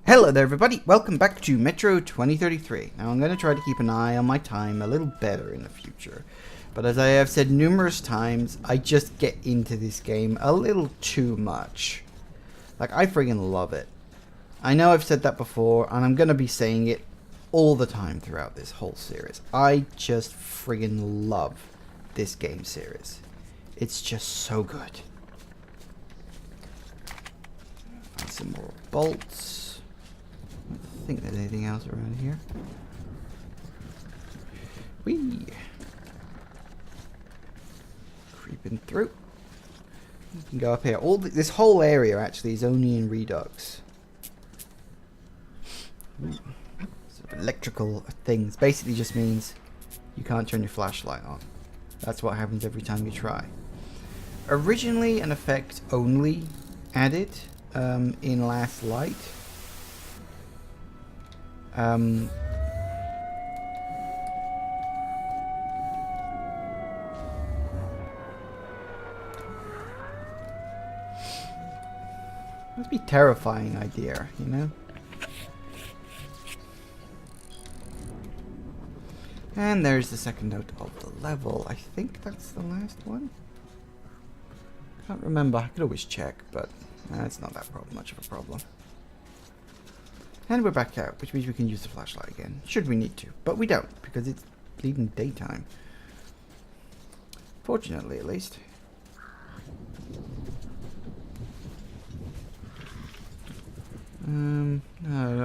Hello there everybody, welcome back to Metro 2033. Now I'm going to try to keep an eye on my time a little better in the future. But as I have said numerous times, I just get into this game a little too much. Like, I friggin' love it. I know I've said that before, and I'm going to be saying it all the time throughout this whole series. I just friggin' love this game series. It's just so good. Find some more bolts. I don't think there's anything else around here. Whee! Creeping through. You can go up here. This whole area actually is only in Redux. Sort of electrical things. Basically just means you can't turn your flashlight on. That's what happens every time you try. Originally an effect only added in Last Light. Must be a terrifying idea, you know? And there's the second note of the level. I think that's the last one. Can't remember. I could always check, but it's not that much of a problem. And we're back out, which means we can use the flashlight again, should we need to. But we don't, because it's bleeding daytime. Fortunately, at least. No,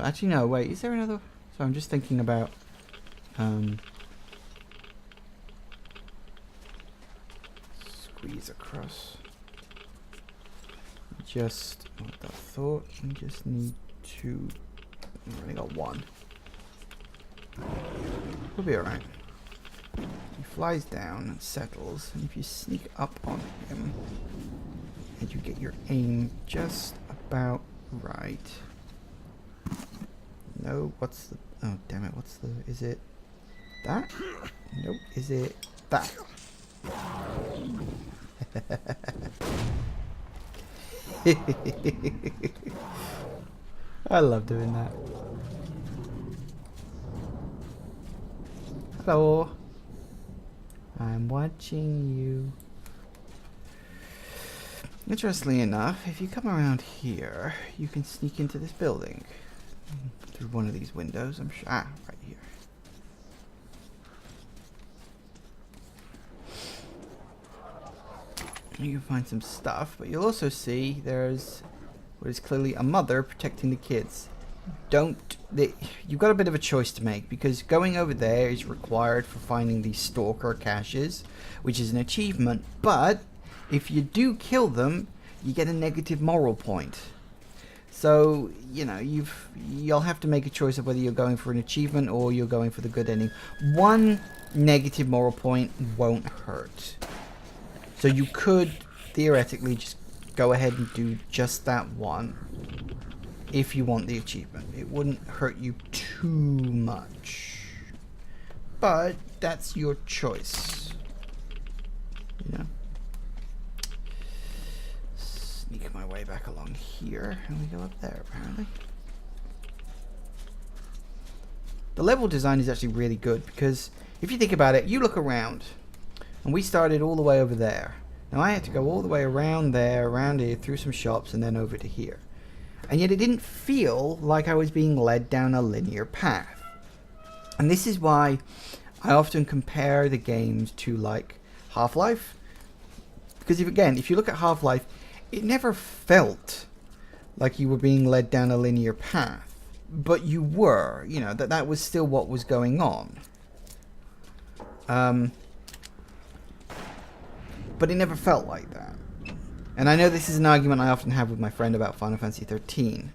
actually no, wait, is there another? So I'm just thinking about, squeeze across. Just, what the thought, we just need to... We've only got one. We'll be alright. He flies down and settles, and if you sneak up on him, and you get your aim just about right. No, what's the... Oh, damn it, what's the... Is it that? Nope, is it that? I love doing that. Hello. I'm watching you. Interestingly enough, if you come around here, you can sneak into this building. Through one of these windows, I'm sure. Ah, right here. You can find some stuff, but you'll also see there's what is clearly a mother protecting the kids. You've got a bit of a choice to make, because going over there is required for finding these stalker caches, which is an achievement, but if you do kill them, you get a negative moral point. So, you know, you'll have to make a choice of whether you're going for an achievement or you're going for the good ending. One negative moral point won't hurt. So you could theoretically just go ahead and do just that one if you want the achievement. It wouldn't hurt you too much. But that's your choice. You know? Sneak my way back along here, and we go up there apparently. The level design is actually really good, because if you think about it, you look around, and we started all the way over there. Now I had to go all the way around there, around here, through some shops, and then over to here. And yet it didn't feel like I was being led down a linear path. And this is why I often compare the games to, like, Half-Life. Because if you look at Half-Life, it never felt like you were being led down a linear path. But you were, you know, that was still what was going on. But it never felt like that. And I know this is an argument I often have with my friend about Final Fantasy 13.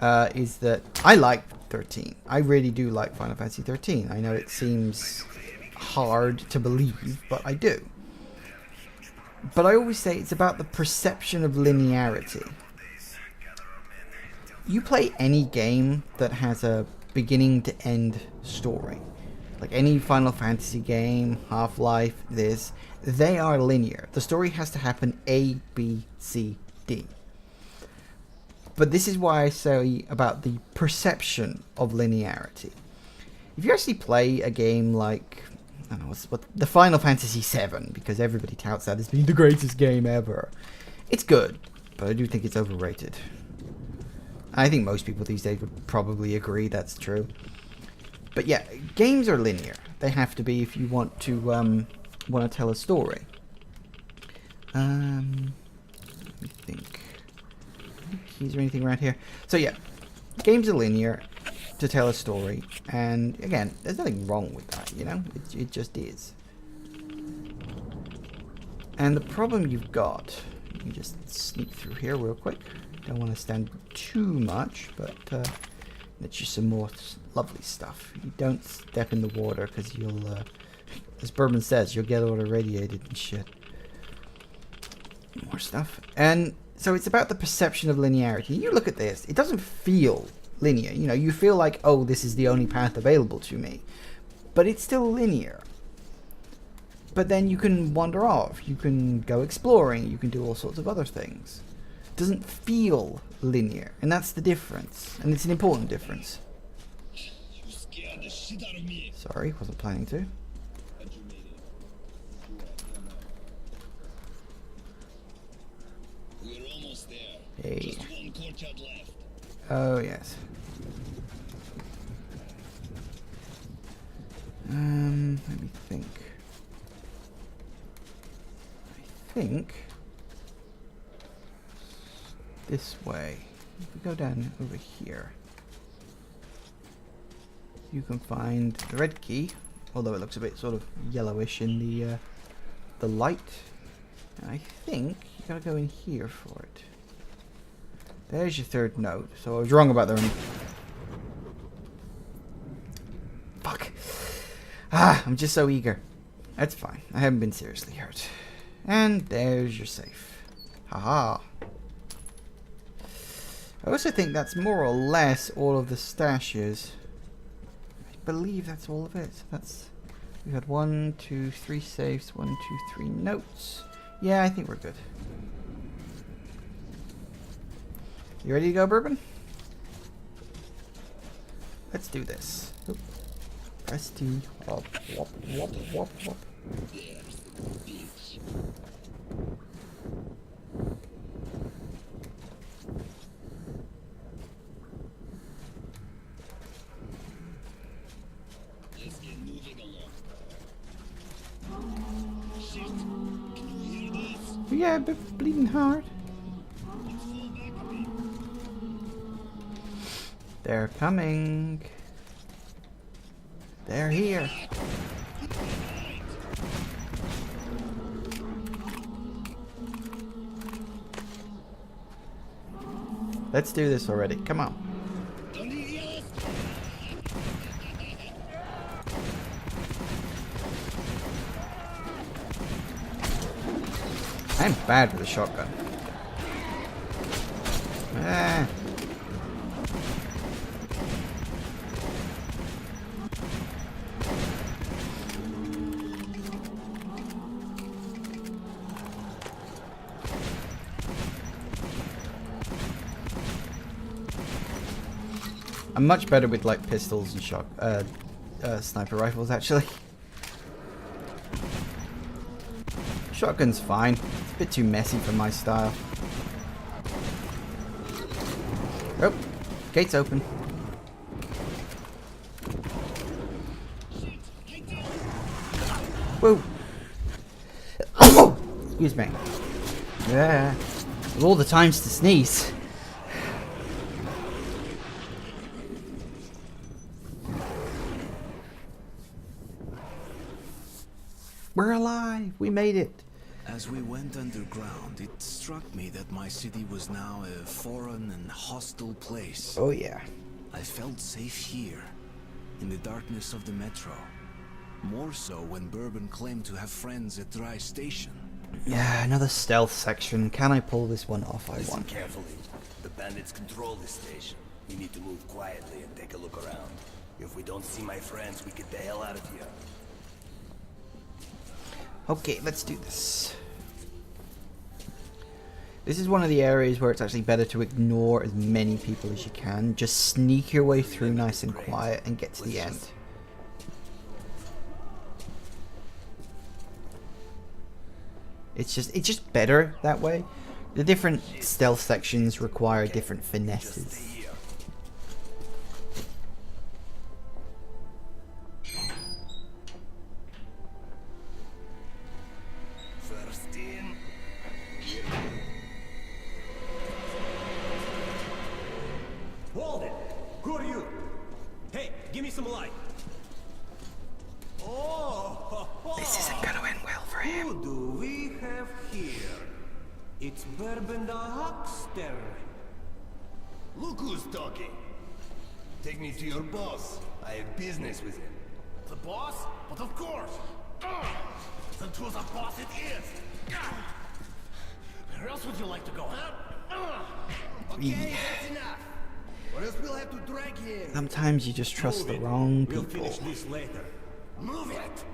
Is that I like 13. I really do like Final Fantasy 13. I know it seems hard to believe, but I do. But I always say it's about the perception of linearity. You play any game that has a beginning to end story. Like any Final Fantasy game, Half-Life, they are linear. The story has to happen A, B, C, D. But this is why I say about the perception of linearity. If you actually play a game like, I don't know, what the Final Fantasy VII, because everybody touts that as being the greatest game ever. It's good, but I do think it's overrated. I think most people these days would probably agree that's true. But yeah, games are linear. They have to be if you want to tell a story. Let me think. Keys or anything around here? So yeah, games are linear to tell a story, and again, there's nothing wrong with that. You know, it just is. And the problem you've got, you can just sneak through here real quick. Don't want to stand too much, but that's just some more lovely stuff. You don't step in the water because you'll, as Bourbon says, you'll get all irradiated and shit. More stuff. And so it's about the perception of linearity. You look at this, it doesn't feel linear. You know, you feel like, oh, this is the only path available to me. But it's still linear. But then you can wander off. You can go exploring. You can do all sorts of other things. It doesn't feel linear. And that's the difference. And it's an important difference. You scared the shit out of me. Sorry, wasn't planning to. We're almost there. Hey. Just one courtyard left. Oh, yes. Let me think. I think this way. If we go down over here, you can find the red key, although it looks a bit sort of yellowish in the light. And I think you gotta go in here for it. There's your third note. So I was wrong about the. Fuck. Ah, I'm just so eager. That's fine. I haven't been seriously hurt. And there's your safe. Haha. I also think that's more or less all of the stashes. I believe that's all of it. That's. We had 1, 2, 3 safes, 1, 2, 3 notes. Yeah, I think we're good. You ready to go, Bourbon? Let's do this. Oop. Press T. Wop, wop, wop, wop, wop. Let's get moving along. Shit. Can you hear this? Yeah, but bleeding hard. Fall back a bit. They're coming. They're here. Let's do this already. Come on. Don't you hear us? I'm bad with a shotgun. Ah. I'm much better with like pistols and sniper rifles actually. Shotgun's fine. It's a bit too messy for my style. Oh, gate's open. Whoa. Oh, excuse me. Yeah. Of all the times to sneeze. We're alive. We made it. As we went underground, it struck me that my city was now a foreign and hostile place. Oh yeah. I felt safe here, in the darkness of the metro. More so when Bourbon claimed to have friends at Dry Station. Yeah, another stealth section. Can I pull this one off? I Listen want. carefully. The bandits control this station. We need to move quietly and take a look around. If we don't see my friends, we get the hell out of here. Okay, let's do this. This is one of the areas where it's actually better to ignore as many people as you can. Just sneak your way through nice and quiet and get to the end. It's just better that way. The different stealth sections require different finesses. First in. Hold it! Who are you? Hey, give me some light. Oh, This isn't gonna end well for him. who do we have here? It's Bourbon the Huckster. Look who's talking. Take me to your boss. I have business with him. The boss? But of course. Then to the boss it is. Where else would you like to go, huh? Okay, that's enough. Or else we'll have to drag him. Sometimes you just trust the wrong We'll people. finish this later. Move it.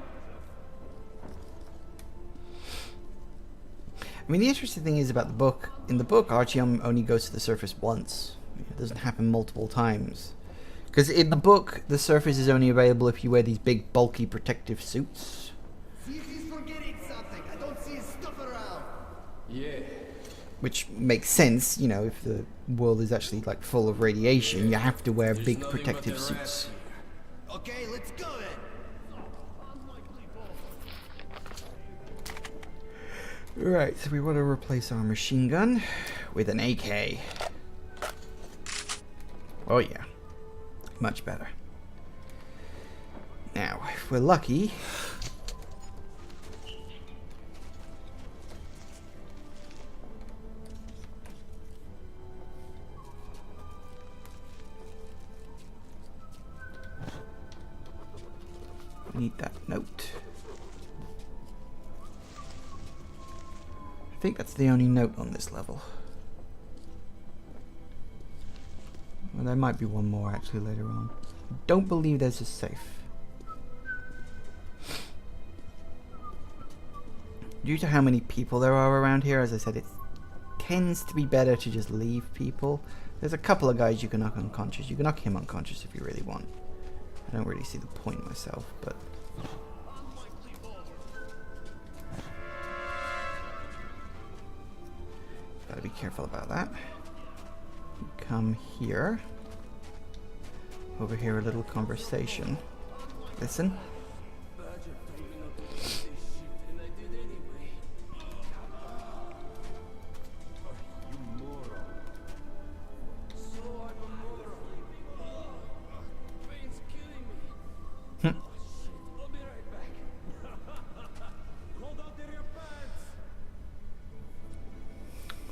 I mean, the interesting thing is about the book. In the book, Archie only goes to the surface once. It doesn't happen multiple times. Because in the book, the surface is only available if you wear these big, bulky protective suits. See if he's forgetting something. I don't see his stuff around. Which makes sense, you know, if the world is actually like full of radiation, you have to wear big protective suits. Okay, let's go then. Right, so we want to replace our machine gun with an AK. Oh yeah, much better. Now, if we're lucky, we need that note. I think that's the only note on this level. Well, there might be one more actually later on. I don't believe there's a safe. Due to how many people there are around here, as I said, it tends to be better to just leave people. There's a couple of guys you can knock unconscious. You can knock him unconscious if you really want. I don't really see the point myself, but... gotta be careful about that. Come here. Overhear a little conversation. Listen.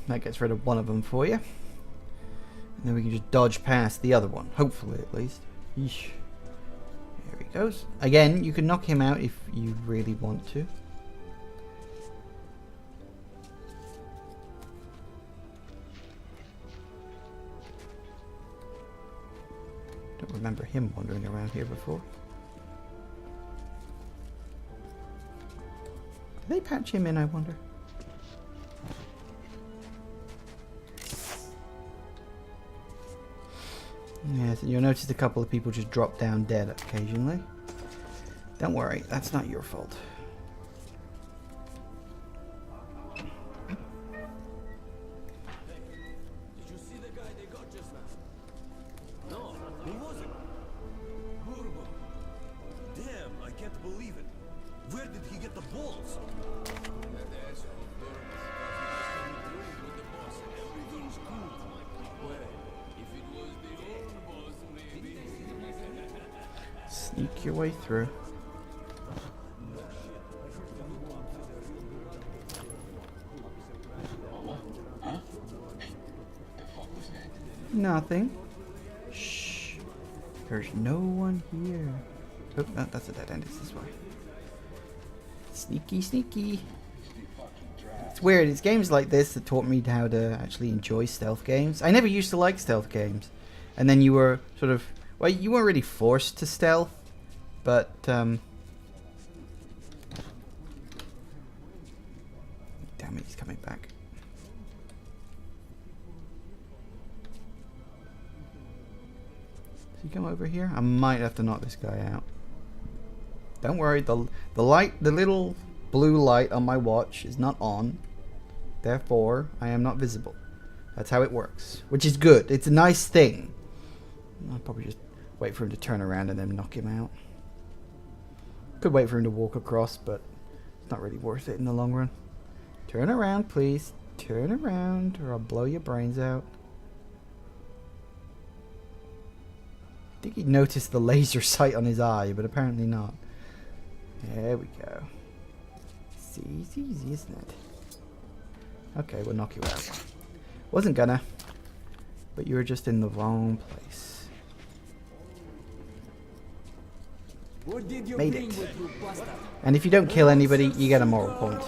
That gets rid of one of them for you. And then we can just dodge past the other one. Hopefully, at least. Yeesh. There he goes. Again, you can knock him out if you really want to. Don't remember him wandering around here before. Did they patch him in, I wonder? Yes, and you'll notice a couple of people just drop down dead occasionally. Don't worry, that's not your fault. Did you see the guy they got just now? No, he wasn't. Horrible. Damn, I can't believe it. Where did he get the balls? That asshole Burns thought he was coming through with the boss and everything's cool. Well, if it was the old boss, maybe. Sneak your way through. Nothing. Shh. There's no one here. Oh, no, that's a dead end. It's this way. Sneaky, sneaky. It's weird. It's games like this that taught me how to actually enjoy stealth games. I never used to like stealth games. And then you were sort of... well, you weren't really forced to stealth. But, damn it, he's coming back. he come over here? I might have to knock this guy out. Don't worry, the little blue light on my watch is not on. Therefore, I am not visible. That's how it works. Which is good. It's a nice thing. I'll probably just wait for him to turn around and then knock him out. Could wait for him to walk across, but it's not really worth it in the long run. Turn around, please. Turn around, or I'll blow your brains out. I think he noticed the laser sight on his eye, but apparently not. There we go. It's easy, isn't it? Okay, we'll knock you out. Wasn't gonna, but you were just in the wrong place. Made it. And if you don't kill anybody, you get a moral point.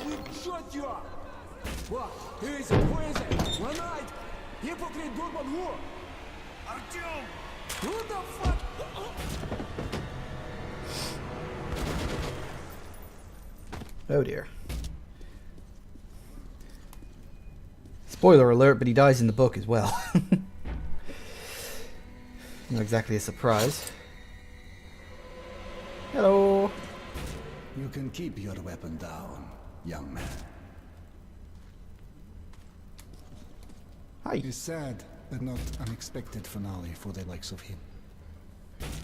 Oh dear. Spoiler alert, but he dies in the book as well. Not exactly a surprise. Hello. You can keep your weapon down, young man. Hi. A sad but not unexpected finale for the likes of him.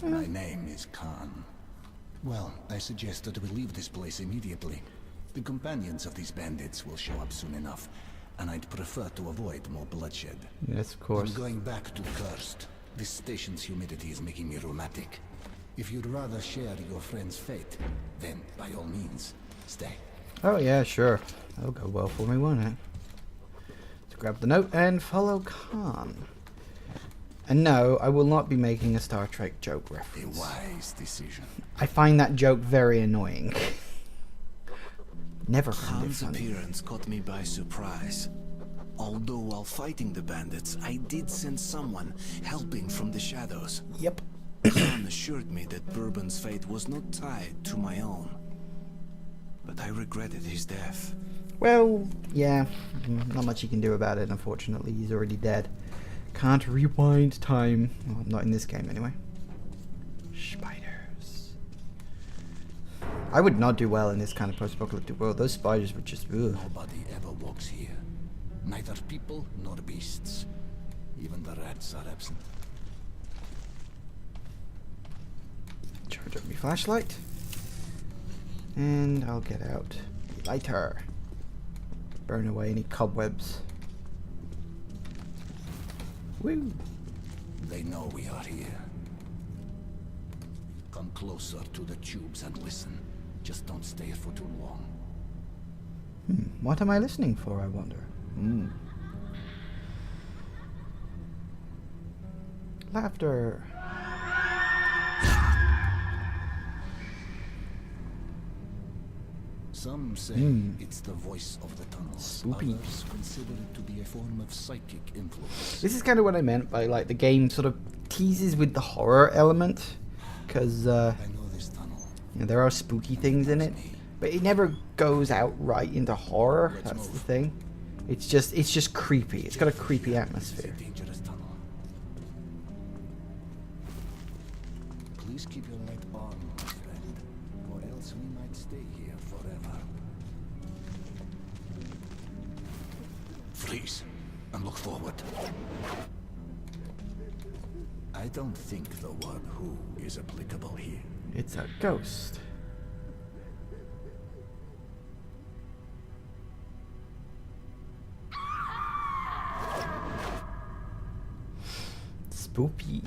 My name is Khan. Well, I suggest that we leave this place immediately. The companions of these bandits will show up soon enough, and I'd prefer to avoid more bloodshed. Yes, of course. I'm going back to Cursed. This station's humidity is making me rheumatic. If you'd rather share your friend's fate, Then, by all means, stay. Oh yeah, sure. That'll go well for me, won't it? To grab the note and follow Khan. And no, I will not be making a Star Trek joke A reference. wise decision. I find that joke very annoying. Never found it Khan's funny. appearance caught me by surprise. Although while fighting the bandits, I did sense someone helping from the shadows. Yep. Khan assured me that Bourbon's fate was not tied to my own. But I regretted his death. Well, yeah. Not much you can do about it, unfortunately. He's already dead. Can't rewind time. Well, not in this game, anyway. Spiders. I would not do well in this kind of post-apocalyptic world. Those spiders would just... Ugh. Nobody ever walks here. Neither people nor beasts. Even the rats are absent. Charge up my flashlight. And I'll get out the lighter. Burn away any cobwebs. Woo! They know we are here. Come closer to the tubes and listen. Just don't stay for too long. What am I listening for, I wonder? Laughter. some say it's the voice of the tunnels. Spooky. Others consider it to be a form of psychic influence. This is kind of what I meant by, like, the game sort of teases with the horror element. Because, I know this tunnel. you know, there are spooky things in it. But it never goes outright into horror. That's the thing. It's just creepy. It's got a creepy atmosphere. Dangerous tunnel. Please keep your light on, my friend, or else we might stay here forever. Freeze and look forward. I don't think the word who is applicable here. It's a ghost. Spoopy.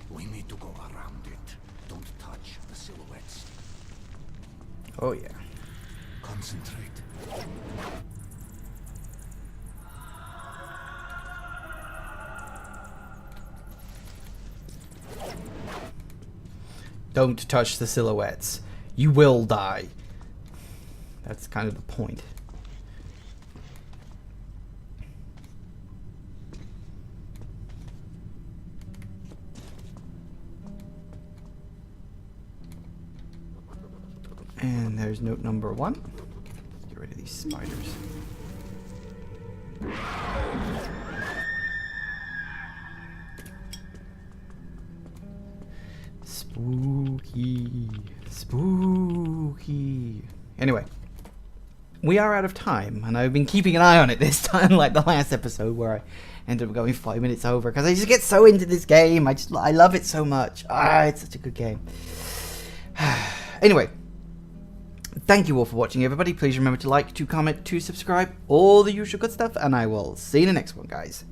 We need to go around it. Don't touch the silhouettes. Oh yeah. Concentrate. Don't touch the silhouettes. You will die. That's kind of the point. And there's note number 1. Get rid of these spiders. Spooky. Spooky. Anyway. We are out of time, and I've been keeping an eye on it this time, like the last episode where I ended up going 5 minutes over, because I just get so into this game. I love it so much. It's such a good game. Anyway, thank you all for watching, everybody. Please remember to like, to comment, to subscribe, all the usual good stuff, and I will see you in the next one, guys.